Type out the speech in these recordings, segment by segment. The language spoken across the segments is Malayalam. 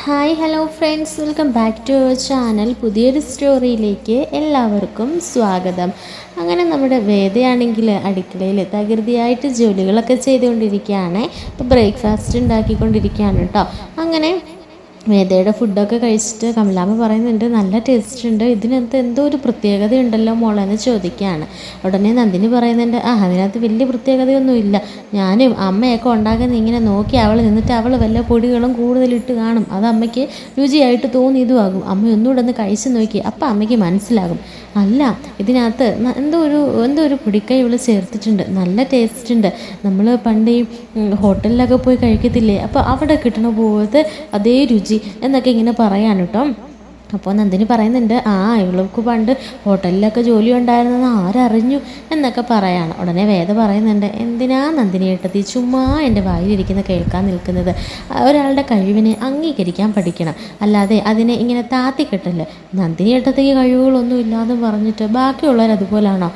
Hi hello friends, welcome back to our channel. പുതിയൊരു സ്റ്റോറിയിലേക്ക് എല്ലാവർക്കും സ്വാഗതം. അങ്ങനെ നമ്മുടെ വേദയാണെങ്കിൽ അടുക്കളയിൽ തകൃതിയായിട്ട് ജോലികളൊക്കെ ചെയ്തുകൊണ്ടിരിക്കുകയാണ്. ഇപ്പോൾ ബ്രേക്ക്ഫാസ്റ്റ് ഉണ്ടാക്കിക്കൊണ്ടിരിക്കുകയാണ് കേട്ടോ. അങ്ങനെ വേദയുടെ ഫുഡൊക്കെ കഴിച്ചിട്ട് കമലാമ്മ പറയുന്നുണ്ട്, നല്ല ടേസ്റ്റ് ഉണ്ട്, ഇതിനകത്ത് എന്തോ ഒരു പ്രത്യേകത ഉണ്ടല്ലോ മോളെന്ന് ചോദിക്കുകയാണ്. ഉടനെ നന്ദിനി പറയുന്നുണ്ട്, അതിനകത്ത് വലിയ പ്രത്യേകതയൊന്നുമില്ല, ഞാനും അമ്മയൊക്കെ ഉണ്ടാക്കുന്ന ഇങ്ങനെ നോക്കി അവൾ നിന്നിട്ട് അവൾ വല്ല പൊടികളും കൂടുതലിട്ട് കാണും, അത് അമ്മയ്ക്ക് രുചിയായിട്ട് തോന്നിയതുമാകും, അമ്മ ഒന്നുകൂടെ ഒന്ന് കഴിച്ച് നോക്കി, അപ്പം അമ്മയ്ക്ക് മനസ്സിലാകും. അല്ല, ഇതിനകത്ത് എന്തോ ഒരു പൊടിക്കൈ ഇവൾ ചേർത്തിട്ടുണ്ട്, നല്ല ടേസ്റ്റ് ഉണ്ട്, നമ്മൾ പണ്ട് ഈ ഹോട്ടലിലൊക്കെ പോയി കഴിക്കത്തില്ലേ, അപ്പോൾ അവിടെ കിട്ടണ പോലത്തെ അതേ രുചി എന്നൊക്കെ ഇങ്ങനെ പറയാൻ കേട്ടോ. അപ്പോൾ നന്ദിനി പറയുന്നുണ്ട്, ഇവൾക്ക് പണ്ട് ഹോട്ടലിലൊക്കെ ജോലി ഉണ്ടായിരുന്നെന്ന് ആരറിഞ്ഞു എന്നൊക്കെ പറയാണ്. ഉടനെ വേദ പറയുന്നുണ്ട്, എന്തിനാ നന്ദിനി ഏട്ടത്തി ചുമ്മാ എൻ്റെ വായിലിരിക്കുന്ന കേൾക്കാൻ നിൽക്കുന്നത്, ഒരാളുടെ കഴിവിനെ അംഗീകരിക്കാൻ പഠിക്കണം, അല്ലാതെ അതിനെ ഇങ്ങനെ താത്തിക്കെട്ടല്ലേ. നന്ദിനി ഏട്ടത്തേക്ക് കഴിവുകളൊന്നും ഇല്ലാതെ പറഞ്ഞിട്ട് ബാക്കിയുള്ളവർ അതുപോലാണോ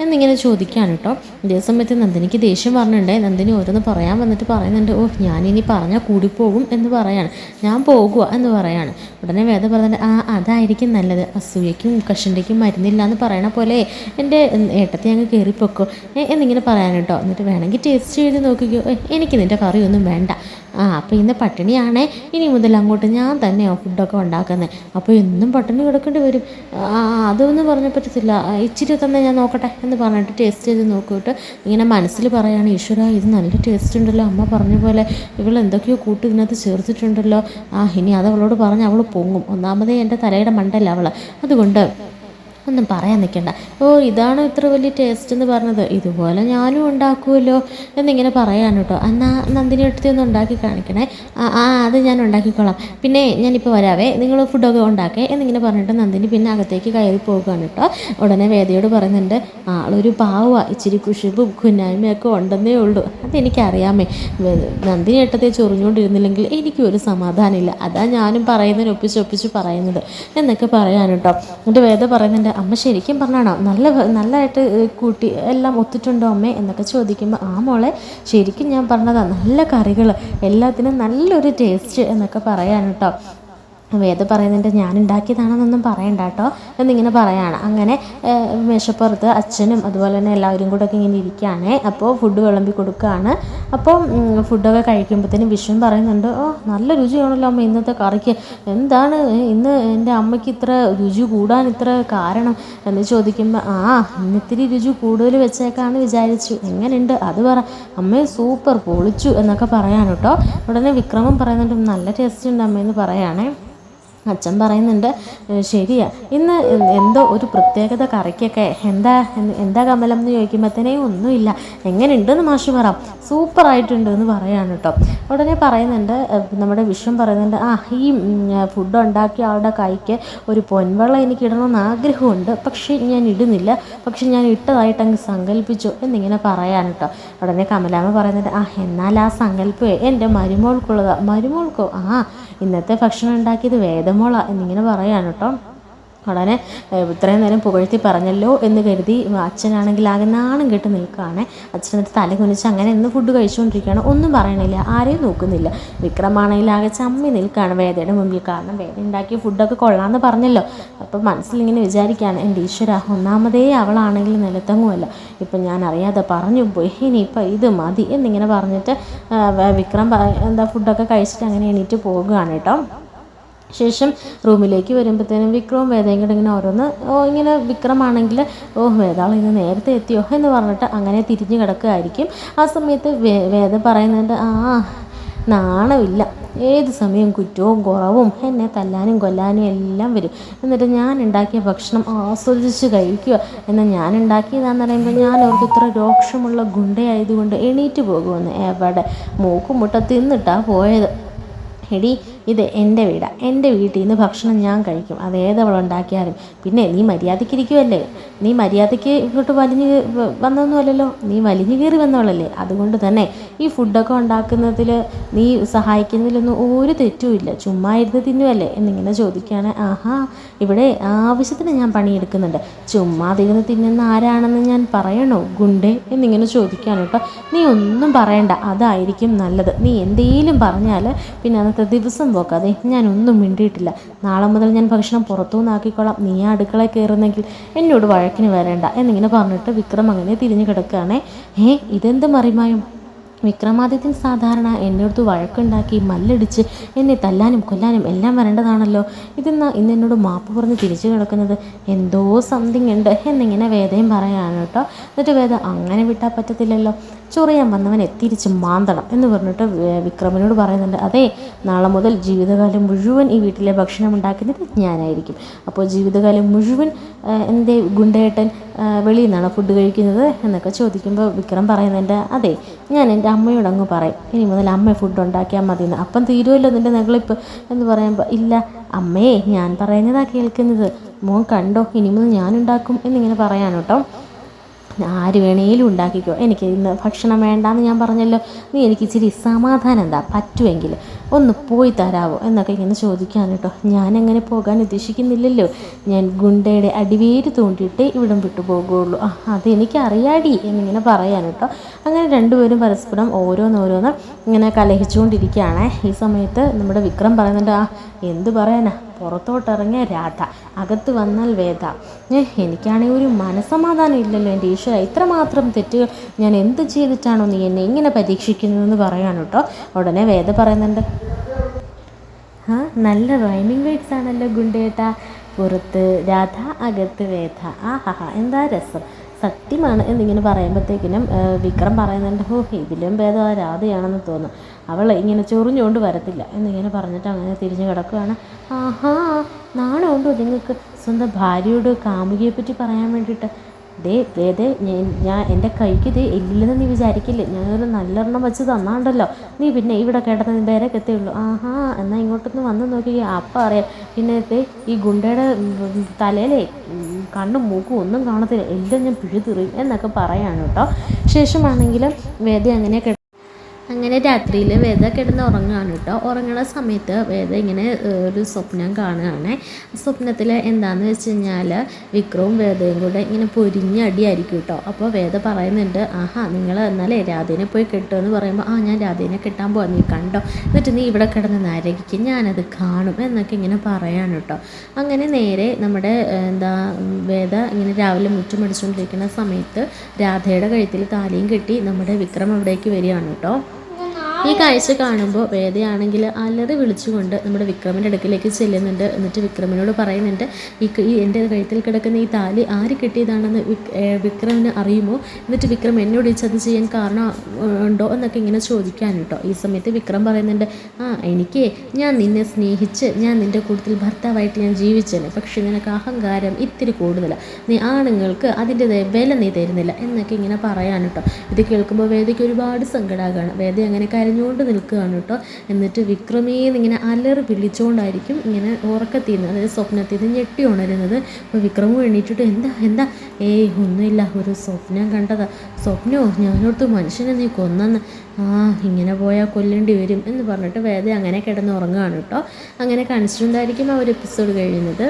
എന്നിങ്ങനെ ചോദിക്കാണ് കേട്ടോ. ഇതേ സമയത്ത് നന്ദിനിക്ക് ദേഷ്യം പറഞ്ഞിട്ടുണ്ടേ. നന്ദിനി ഓരോന്ന് പറയാൻ വന്നിട്ട് പറയുന്നുണ്ട്, ഞാനിനി പറഞ്ഞാൽ കൂടിപ്പോകും എന്ന് പറയാണ്, ഞാൻ പോകുക എന്ന് പറയാണ്. ഉടനെ വേദ പറഞ്ഞിട്ട്, അതായിരിക്കും നല്ലത്, അസൂയയ്ക്കും കഷണ്ടിക്കും മരുന്നില്ല എന്ന് പറയണ പോലെ എൻ്റെ ഏട്ടത്തെ അങ്ങ് കയറിപ്പൊക്കോ എന്നിങ്ങനെ പറയാൻ കേട്ടോ. എന്നിട്ട് വേണമെങ്കിൽ ടേസ്റ്റ് ചെയ്ത് നോക്കിക്കോ, എനിക്ക് നിൻ്റെ കറിയൊന്നും വേണ്ട, അപ്പോൾ ഇന്ന് പട്ടിണിയാണേ, ഇനി മുതൽ അങ്ങോട്ട് ഞാൻ തന്നെയാണ് ഫുഡൊക്കെ ഉണ്ടാക്കുന്നത്, അപ്പോൾ എന്നും പട്ടിണി കിടക്കേണ്ടി വരും, അതൊന്നും പറഞ്ഞ പറ്റത്തില്ല, ഇച്ചിരി തന്നെ ഞാൻ നോക്കട്ടെ എന്ന് പറഞ്ഞിട്ട് ടേസ്റ്റ് ചെയ്ത് നോക്കിയിട്ട് ഇങ്ങനെ മനസ്സിൽ പറയുകയാണ്, ഈശ്വര ഇത് നല്ല ടേസ്റ്റ് ഉണ്ടല്ലോ, അമ്മ പറഞ്ഞ പോലെ ഇവൾ എന്തൊക്കെയോ കൂട്ട് ഇതിനകത്ത് ചേർത്തിട്ടുണ്ടല്ലോ, ഇനി അത് അവളോട് പറഞ്ഞ് അവൾ പൊങ്ങും, ഒന്നാമതേ എൻ്റെ തലയുടെ മണ്ടല്ല അവൾ, അതുകൊണ്ട് ഒന്നും പറയാൻ നിൽക്കണ്ട, ഇതാണ് ഇത്ര വലിയ ടേസ്റ്റ് എന്ന് പറഞ്ഞത്, ഇതുപോലെ ഞാനും ഉണ്ടാക്കുമല്ലോ എന്നിങ്ങനെ പറയാൻ കേട്ടോ. എന്നാൽ നന്ദിനി എടുത്തി ഒന്ന് ഉണ്ടാക്കി കാണിക്കണേ, അത് ഞാൻ ഉണ്ടാക്കിക്കോളാം, പിന്നെ ഞാനിപ്പോൾ വരാവേ, നിങ്ങൾ ഫുഡൊക്കെ ഉണ്ടാക്കേ എന്നിങ്ങനെ പറഞ്ഞിട്ട് നന്ദിനി പിന്നെ അകത്തേക്ക് കയറി പോകുകയാണ് കേട്ടോ. ഉടനെ വേദയോട് പറയുന്നുണ്ട്, ആളൊരു പാവ, ഇച്ചിരി കുശുമ്പും കുന്നായ്മയൊക്കെ ഉണ്ടെന്നേ ഉള്ളൂ, അതെനിക്കറിയാമേ, നന്ദിനി ഏട്ടത്തെ ചൊറിഞ്ഞുകൊണ്ടിരുന്നില്ലെങ്കിൽ എനിക്കും ഒരു സമാധാനമില്ല, അതാ ഞാനും പറയുന്നതിന് ഒപ്പിച്ച് പറയുന്നത് എന്നൊക്കെ പറയാൻ കേട്ടോ. എന്നിട്ട് വേദ പറയുന്നുണ്ട്, അമ്മ ശരിക്കും പറഞ്ഞാണോ, നല്ലതായിട്ട് കൂട്ടി എല്ലാം ഒത്തിട്ടുണ്ടോ അമ്മേ എന്നൊക്കെ ചോദിക്കുമ്പോൾ, മോളെ ശരിക്കും ഞാൻ പറഞ്ഞതാണ്, നല്ല കറികൾ, എല്ലാത്തിനും നല്ലൊരു ടേസ്റ്റ് എന്നൊക്കെ പറയാൻ കേട്ടോ. വേദ പറയുന്നുണ്ട്, ഞാൻ ഉണ്ടാക്കിയതാണെന്നൊന്നും പറയണ്ട കേട്ടോ എന്നിങ്ങനെ പറയാണ്. അങ്ങനെ മേശപ്പുറത്ത് അച്ഛനും അതുപോലെ തന്നെ എല്ലാവരും കൂടെ ഒക്കെ ഇങ്ങനെ ഇരിക്കുകയാണ്. അപ്പോൾ ഫുഡ് വിളമ്പി കൊടുക്കുകയാണ്. അപ്പോൾ ഫുഡൊക്കെ കഴിക്കുമ്പോഴത്തേനും വിഷ്ണു പറയുന്നുണ്ട്, നല്ല രുചിയാണല്ലോ അമ്മ ഇന്നത്തെ കറിക്ക്, എന്താണ് ഇന്ന് എൻ്റെ അമ്മയ്ക്ക് ഇത്ര രുചി കൂടാൻ ഇത്ര കാരണം എന്ന് ചോദിക്കുമ്പോൾ, ഇന്നിത്തിരി രുചി കൂടുതൽ വെച്ചേക്കാന്ന് വിചാരിച്ചു, എങ്ങനെയുണ്ട് അത് പറ, അമ്മയെ സൂപ്പർ പൊളിച്ചു എന്നൊക്കെ പറയാൻ കേട്ടോ. ഉടനെ വിക്രമം പറയുന്നുണ്ട്, നല്ല ടേസ്റ്റ് ഉണ്ട് അമ്മയെന്ന് പറയാണേ. അച്ഛൻ പറയുന്നുണ്ട്, ശരിയാ, ഇന്ന് എന്തോ ഒരു പ്രത്യേകത കറിക്കൊക്കെ, എന്താ കമലം എന്ന് ചോദിക്കുമ്പോഴത്തേനേ ഒന്നുമില്ല, എങ്ങനെയുണ്ടെന്ന് മാഷ് പറ, സൂപ്പറായിട്ടുണ്ട് എന്ന് പറയാണ് കേട്ടോ. ഉടനെ പറയുന്നുണ്ട്, നമ്മുടെ വിഷ്ണു പറയുന്നുണ്ട്, ഈ ഫുഡ് ഉണ്ടാക്കിയ ആളുടെ കൈക്ക് ഒരു പൊൻവെള്ള എനിക്ക് ഇടണമെന്ന് ആഗ്രഹമുണ്ട്, പക്ഷേ ഞാൻ ഇടുന്നില്ല, പക്ഷെ ഞാൻ ഇട്ടതായിട്ട് അങ്ങ് സങ്കല്പിച്ചു എന്നിങ്ങനെ പറയാൻ കേട്ടോ. ഉടനെ കമലാമ്മ പറയുന്നുണ്ട്, എന്നാൽ ആ സങ്കല്പമേ എൻ്റെ മരുമോൾക്കുള്ളതാ, മരുമോൾക്കോ, ഇന്നത്തെ ഭക്ഷണം ഉണ്ടാക്കിയത് വേദമോള എന്നിങ്ങനെ പറയാൻ കേട്ടോ. ഉടനെ ഇത്രയും നേരം പുകഴ്ത്തി പറഞ്ഞല്ലോ എന്ന് കരുതി അച്ഛനാണെങ്കിൽ ആകെ നാണം കെട്ട് നിൽക്കുകയാണ്. അച്ഛനടുത്ത് തല കുനിച്ച് അങ്ങനെ എന്ന് ഫുഡ് കഴിച്ചുകൊണ്ടിരിക്കുകയാണ്, ഒന്നും പറയണില്ല, ആരെയും നോക്കുന്നില്ല. വിക്രമാണെങ്കിൽ ആകെ ചമ്മി നിൽക്കുകയാണ് വേദയുടെ മുമ്പിൽ, കാരണം വേദ ഉണ്ടാക്കിയ ഫുഡൊക്കെ കൊള്ളാമെന്ന് പറഞ്ഞല്ലോ. അപ്പം മനസ്സിലിങ്ങനെ വിചാരിക്കുകയാണ്, എൻ്റെ ഈശ്വര, ഒന്നാമതേ അവളാണെങ്കിൽ നിലത്തങ്ങുമല്ല, ഇപ്പം ഞാൻ അറിയാതെ പറഞ്ഞു പോയി, ഇനിയിപ്പോൾ ഇത് മതി എന്നിങ്ങനെ പറഞ്ഞിട്ട് വിക്രം ഫുഡൊക്കെ കഴിച്ചിട്ട് അങ്ങനെ എണീറ്റ് പോകുകയാണ് കേട്ടോ. ശേഷം റൂമിലേക്ക് വരുമ്പോഴത്തേനും വിക്രവും വേദയും കൂടെ ഇങ്ങനെ ഓരോന്ന് ഇങ്ങനെ വിക്രമാണെങ്കിൽ വേദാൾ ഇന്ന് നേരത്തെ എത്തിയോ എന്ന് പറഞ്ഞിട്ട് അങ്ങനെ തിരിഞ്ഞു കിടക്കുകയായിരിക്കും. ആ സമയത്ത് വേദ പറയുന്നുണ്ട്, നാണമില്ല, ഏത് സമയം കുറ്റവും കുറവും എന്നെ തല്ലാനും കൊല്ലാനും എല്ലാം വരും, എന്നിട്ട് ഞാൻ ഉണ്ടാക്കിയ ഭക്ഷണം ആസ്വദിച്ച് കഴിക്കുക, എന്നാൽ ഞാൻ ഉണ്ടാക്കിയതാണെന്ന് പറയുമ്പോൾ ഞാൻ അവർക്ക് ഇത്ര രോക്ഷമുള്ള ഗുണ്ടയായതുകൊണ്ട് എണീറ്റ് പോകുമെന്ന്, എവിടെ മൂക്കുമുട്ട തിന്നിട്ടാണ് പോയത്. എടി, ഇത് എൻ്റെ വീടാണ്, എൻ്റെ വീട്ടിൽ നിന്ന് ഭക്ഷണം ഞാൻ കഴിക്കും, അതേതവളുണ്ടാക്കിയാലും, പിന്നെ നീ മര്യാദയ്ക്കിരിക്കുമല്ലേ, നീ മര്യാദയ്ക്ക് ഇങ്ങോട്ട് വലിഞ്ഞ് വന്നൊന്നുമല്ലല്ലോ, നീ വലിഞ്ഞു കയറി വന്നവളല്ലേ, അതുകൊണ്ട് തന്നെ ഈ ഫുഡൊക്കെ ഉണ്ടാക്കുന്നതിൽ നീ സഹായിക്കുന്നതിലൊന്നും ഒരു തെറ്റുമില്ല, ചുമ്മാ ഇരുന്ന് തിന്നുമല്ലേ എന്നിങ്ങനെ ചോദിക്കുകയാണ്. ഇവിടെ ആവശ്യത്തിന് ഞാൻ പണിയെടുക്കുന്നുണ്ട്, ചുമ്മാതിരുന്ന് തിന്നുന്ന ആരാണെന്ന് ഞാൻ പറയണോ ഗുണ്ടേ എന്നിങ്ങനെ ചോദിക്കുകയാണ് കേട്ടോ. നീ ഒന്നും പറയണ്ട, അതായിരിക്കും നല്ലത്, നീ എന്തെങ്കിലും പറഞ്ഞാൽ പിന്നെ അന്നത്തെ ദിവസം പോക്കാതെ ഞാനൊന്നും മിണ്ടിയിട്ടില്ല. നാളെ മുതൽ ഞാൻ ഭക്ഷണം പുറത്തുനിന്ന് ആക്കിക്കോളാം. നീ ആ അടുക്കളയിൽ കയറുന്നെങ്കിൽ എന്നോട് വഴക്കിന് വരേണ്ട എന്നിങ്ങനെ പറഞ്ഞിട്ട് വിക്രം അങ്ങനെ തിരിഞ്ഞു കിടക്കുകയാണേ. ഇതെന്ത് മറിമായും? വിക്രമാദിത്യൻ സാധാരണ എന്നോടത്ത് വഴക്കുണ്ടാക്കി മല്ലടിച്ച് എന്നെ തല്ലാനും കൊല്ലാനും എല്ലാം വരേണ്ടതാണല്ലോ. ഇതെന്നാ ഇന്ന് എന്നോട് മാപ്പ് പറഞ്ഞ് തിരിച്ചു കിടക്കുന്നത്? എന്തോ സംതിങ് ഉണ്ട് എന്നിങ്ങനെ വേദയും പറയാണ് കേട്ടോ. എന്നിട്ട് വേദ അങ്ങനെ വിട്ടാൽ പറ്റത്തില്ലല്ലോ, ചൊറിയാൻ വന്നവനെ തിരിച്ച് മാന്തണം എന്ന് പറഞ്ഞിട്ട് വിക്രമിനോട് പറയുന്നുണ്ട്. അതെ, നാളെ മുതൽ ജീവിതകാലം മുഴുവൻ ഈ വീട്ടിലെ ഭക്ഷണം ഉണ്ടാക്കുന്നത് ഞാനായിരിക്കും. അപ്പോൾ ജീവിതകാലം മുഴുവൻ എൻ്റെ ഗുണ്ടേട്ടൻ വെളിയിൽ നിന്നാണ് ഫുഡ് കഴിക്കുന്നത് എന്നൊക്കെ ചോദിക്കുമ്പോൾ വിക്രം പറയുന്നുണ്ട്, അതെ, ഞാൻ എൻ്റെ അമ്മയോട് അങ്ങ് പറയും ഇനി മുതൽ അമ്മ ഫുഡ് ഉണ്ടാക്കിയാൽ മതിയെന്ന്. അപ്പം തീരുമല്ലോ നിൻ്റെ നെകളിപ്പ് എന്ന് പറയുമ്പോൾ, ഇല്ല അമ്മയെ, ഞാൻ പറയുന്നതാണ് കേൾക്കുന്നത്, മോൻ കണ്ടോ, ഇനി മുതൽ ഞാനുണ്ടാക്കും എന്നിങ്ങനെ പറയാൻ കേട്ടോ. ആര് വേണേലും ഉണ്ടാക്കിക്കോ, എനിക്ക് ഇന്ന് ഭക്ഷണം വേണ്ടാന്ന് ഞാൻ പറഞ്ഞല്ലോ, നീ എനിക്ക് ഇച്ചിരി സമാധാനം എന്താ പറ്റുമെങ്കിൽ ഒന്ന് പോയി തരാവോ എന്നൊക്കെ ഇങ്ങനെ ചോദിക്കാൻ കേട്ടോ. ഞാനെങ്ങനെ പോകാൻ ഉദ്ദേശിക്കുന്നില്ലല്ലോ, ഞാൻ ഗുണ്ടയുടെ അടിവേര് തോണ്ടിയിട്ട് ഇവിടം വിട്ടു പോകുകയുള്ളൂ. അതെനിക്കറിയാടി എന്നിങ്ങനെ പറയാൻ കേട്ടോ. അങ്ങനെ രണ്ടുപേരും പരസ്പരം ഓരോന്നോരോന്ന് ഇങ്ങനെ കലഹിച്ചുകൊണ്ടിരിക്കുകയാണ്. ഈ സമയത്ത് നമ്മുടെ വിക്രം പറയുന്നുണ്ട്, എന്ത് പറയാനാ, പുറത്തോട്ടിറങ്ങിയ രാധ, അകത്ത് വന്നാൽ വേദ. എനിക്കാണെങ്കിൽ ഒരു മനസ്സമാധാനം ഇല്ലല്ലോ എൻ്റെ ഈശ്വര, ഇത്രമാത്രം തെറ്റുകൾ ഞാൻ എന്ത് ചെയ്തിട്ടാണോ നീ എന്നെ ഇങ്ങനെ പരീക്ഷിക്കുന്നതെന്ന് പറയാൻ കേട്ടോ. ഉടനെ വേദ പറയുന്നുണ്ട്, നല്ല റൈമിങ് വേർഡ്സ് ആണല്ലോ ഗുണ്ടേട്ടാ, പുറത്ത് രാധ അകത്ത് വേദ, എന്താ രസം, സത്യമാണ് എന്നിങ്ങനെ പറയുമ്പോഴത്തേക്കിനും വിക്രം പറയുന്നുണ്ട്, ഇതിലും ഭേദം ആ രാധയാണെന്ന് തോന്നും, അവൾ ഇങ്ങനെ ചൊറിഞ്ഞുകൊണ്ട് വരത്തില്ല എന്നിങ്ങനെ പറഞ്ഞിട്ട് അങ്ങനെ തിരിഞ്ഞു കിടക്കുകയാണ്. നാണമുണ്ടോ നിങ്ങൾക്ക് സ്വന്തം ഭാര്യയോട് കാമുകിയെപ്പറ്റി പറയാൻ വേണ്ടിയിട്ട്? വേദേ, ഞാൻ എൻ്റെ കൈക്ക് എല്ലില്ലെന്ന് നീ വിചാരിക്കില്ലേ, ഞാനൊരു നല്ലെണ്ണം വെച്ച് തന്നാണ്ടല്ലോ, നീ പിന്നെ ഇവിടെ കിടന്ന് പേരൊക്കെ എത്തേയുള്ളൂ. എന്നാൽ ഇങ്ങോട്ടൊന്ന് വന്ന് നോക്കിക്കേ, അപ്പം അറിയാം. പിന്നെ ഈ ഗുണ്ടയുടെ തലയിലേ കണ്ണും മൂക്കും ഒന്നും കാണത്തില്ല, എല്ലാം ഞാൻ പിഴുതെറിയും എന്നൊക്കെ പറയാണ് കേട്ടോ. ശേഷമാണെങ്കിലും വേദ അങ്ങനെ രാത്രിയിൽ വേദ കിടന്ന് ഉറങ്ങുകയാണ് കേട്ടോ. ഉറങ്ങുന്ന സമയത്ത് വേദ ഇങ്ങനെ ഒരു സ്വപ്നം കാണുകയാണ്. സ്വപ്നത്തിൽ എന്താണെന്ന് വെച്ച് കഴിഞ്ഞാൽ വിക്രവും വേദയും കൂടെ ഇങ്ങനെ പൊരിഞ്ഞടിയായിരിക്കും കേട്ടോ. അപ്പോൾ വേദ പറയുന്നുണ്ട്, നിങ്ങൾ എന്നാലേ രാധേനെ പോയി കെട്ടുമെന്ന് പറയുമ്പോൾ, ഞാൻ രാധേനെ കെട്ടാൻ പോകാം, നീ കണ്ടോ, എന്നിട്ട് നീ ഇവിടെ കിടന്ന് നരകിക്കും, ഞാനത് കാണും എന്നൊക്കെ ഇങ്ങനെ പറയാണ് കേട്ടോ. അങ്ങനെ നേരെ നമ്മുടെ വേദ ഇങ്ങനെ രാവിലെ മുറ്റമടിച്ചുകൊണ്ടിരിക്കുന്ന സമയത്ത് രാധയുടെ കഴുത്തിൽ താലിയും കെട്ടി നമ്മുടെ വിക്രം അവിടേക്ക് വരികയാണ് കേട്ടോ. ഈ കാഴ്ച കാണുമ്പോൾ വേദയാണെങ്കിൽ അലറി വിളിച്ചുകൊണ്ട് നമ്മുടെ വിക്രമിൻ്റെ അടുക്കിലേക്ക് ചെല്ലുന്നുണ്ട്. എന്നിട്ട് വിക്രമിനോട് പറയുന്നുണ്ട്, ഈ എൻ്റെ കഴുത്തിൽ കിടക്കുന്ന ഈ താലി ആര് കെട്ടിയതാണെന്ന് വിക്രമിന് അറിയുമോ? എന്നിട്ട് വിക്രം എന്നോട് ഈ ചതി ചെയ്യാൻ കാരണം ഉണ്ടോ എന്നൊക്കെ ഇങ്ങനെ ചോദിക്കാൻ കേട്ടോ. ഈ സമയത്ത് വിക്രം പറയുന്നുണ്ട്, എനിക്ക് ഞാൻ നിന്നെ സ്നേഹിച്ച് ഞാൻ നിൻ്റെ കൂട്ടത്തിൽ ഭർത്താവായിട്ട് ഞാൻ ജീവിച്ചേനെ, പക്ഷേ നിനക്ക് അഹങ്കാരം ഇത്തിരി കൂടുതലാണ്, നീ ആണുങ്ങൾക്ക് അതിൻ്റെ വില നീ തരുന്നില്ല എന്നൊക്കെ ഇങ്ങനെ പറയാൻ കേട്ടോ. ഇത് കേൾക്കുമ്പോൾ വേദയ്ക്ക് ഒരുപാട് സങ്കടമാകാണ്. വേദ അങ്ങനെ കരഞ്ഞുകൊണ്ട് നിൽക്കുകയാണ് കേട്ടോ. എന്നിട്ട് വിക്രമേന്ന് ഇങ്ങനെ അലറി വിളിച്ചുകൊണ്ടായിരിക്കും ഇങ്ങനെ ഉറക്കത്തിൽ നിന്ന്, അതായത് സ്വപ്നത്തിൽ നിന്ന് ഞെട്ടി ഉണരുന്നത്. അപ്പോൾ വിക്രമും എണീറ്റിട്ട് എന്താ ഒന്നുമില്ല, ഒരു സ്വപ്നം കണ്ടതാ. സ്വപ്നമോ? ഞാനോർത്ത് മനുഷ്യനെ നീ കൊന്നെന്ന്. ഇങ്ങനെ പോയാൽ കൊല്ലേണ്ടി വരും എന്ന് പറഞ്ഞിട്ട് വേദ അങ്ങനെ കിടന്ന് ഉറങ്ങുകയാണ് കേട്ടോ. അങ്ങനെ കാണിച്ചിട്ടുണ്ടായിരിക്കും ആ ഒരു എപ്പിസോഡ് കഴിയുന്നത്.